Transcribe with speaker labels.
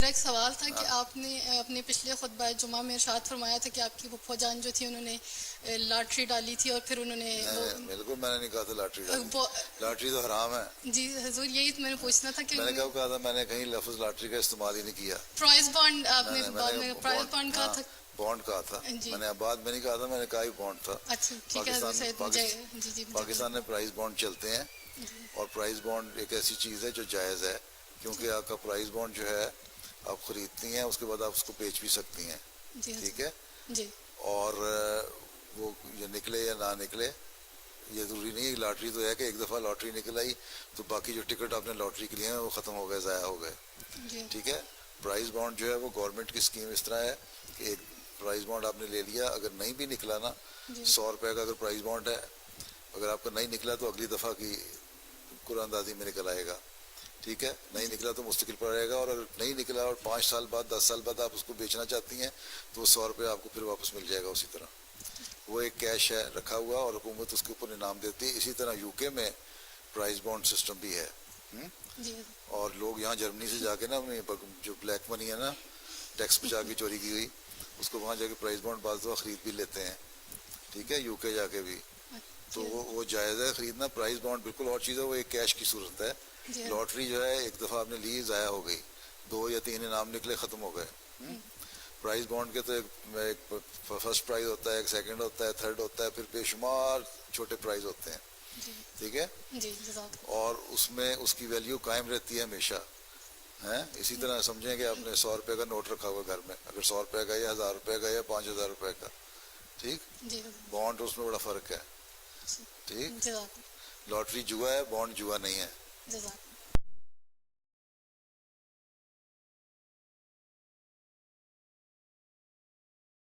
Speaker 1: ایک سوال تھا کہ آپ نے اپنے پچھلے خطبہ جمعہ میں ارشاد فرمایا تھا کہ آپ کی پھپھو جان جو تھی انہوں نے لاٹری ڈالی تھی اور پھر انہوں نے
Speaker 2: بالکل میں نے نہیں کہا تھا لاٹری لاٹری تو حرام ہے
Speaker 1: جی حضور یہی میں نے پوچھنا تھا کہ
Speaker 2: میں نے کب کہا تھا میں نے کہیں لفظ لاٹری کا استعمال ہی نہیں کیا
Speaker 1: پرائز بانڈ آپ نے بعد میں پرائز بانڈ کہا تھا
Speaker 2: بانڈ کہا تھا میں نے بعد میں نہیں کہا تھا میں نے کہا ہی بانڈ تھا
Speaker 1: اچھا ٹھیک ہے
Speaker 2: پاکستان میں پرائز بانڈ چلتے ہیں اور پرائز بانڈ ایک ایسی چیز ہے جو جائز ہے کیونکہ آپ کا پرائز بانڈ جو ہے آپ خریدتی ہیں اس کے بعد آپ اس کو بیچ بھی سکتی ہیں ٹھیک ہے
Speaker 1: جی
Speaker 2: اور وہ یہ نکلے یا نہ نکلے یہ ضروری نہیں ہے لاٹری تو ہے کہ ایک دفعہ لاٹری نکل آئی تو باقی جو ٹکٹ آپ نے لاٹری کے لیے ہیں وہ ختم ہو گئے ضائع ہو گئے ٹھیک ہے پرائز بانڈ جو ہے وہ گورنمنٹ کی اسکیم اس طرح ہے کہ ایک پرائز بانڈ آپ نے لے لیا اگر نہیں بھی نکلا نا 100 روپے کا اگر پرائز بانڈ ہے اگر آپ کا نہیں نکلا تو اگلی دفعہ کی قرآن اندازی میں نکل آئے گا ٹھیک ہے نہیں نکلا تو مستقل پڑ رہے گا اور اگر نہیں نکلا اور 5 سال بعد 10 سال بعد آپ اس کو بیچنا چاہتی ہیں تو وہ 100 روپے آپ کو پھر واپس مل جائے گا اسی طرح وہ ایک کیش ہے رکھا ہوا اور حکومت اس کے اوپر انعام دیتی ہے اسی طرح UK میں پرائز بانڈ سسٹم بھی ہے اور لوگ یہاں جرمنی سے جا کے نا جو بلیک منی ہے نا ٹیکس بچا کے چوری کی ہوئی اس کو وہاں جا کے پرائز بانڈ بعض دفعہ خرید بھی لیتے ہیں ٹھیک ہے UK جا کے بھی تو وہ جائز ہے خریدنا پرائز بانڈ بالکل اور چیز ہے وہ ایک کیش کی صورت ہے لاٹری جو ہے ایک دفعہ آپ نے لی ضائع ہو گئی 2 یا 3 انعام نکلے ختم ہو گئے پرائز بانڈ کے تو ایک فرسٹ پرائز ہوتا ہے ایک سیکنڈ ہوتا ہے تھرڈ ہوتا ہے پھر بے شمار چھوٹے پرائز ہوتے ہیں ٹھیک ہے اور اس میں اس کی ویلیو قائم رہتی ہے ہمیشہ اسی طرح سمجھیں کہ آپ نے 100 روپے کا نوٹ رکھا ہوا گھر میں اگر 100 روپے کا یا 1000 روپے کا یا 5000 روپے کا ٹھیک بانڈ اس میں بڑا فرق ہے ٹھیک لاٹری جوا ہے بانڈ جوا نہیں ہے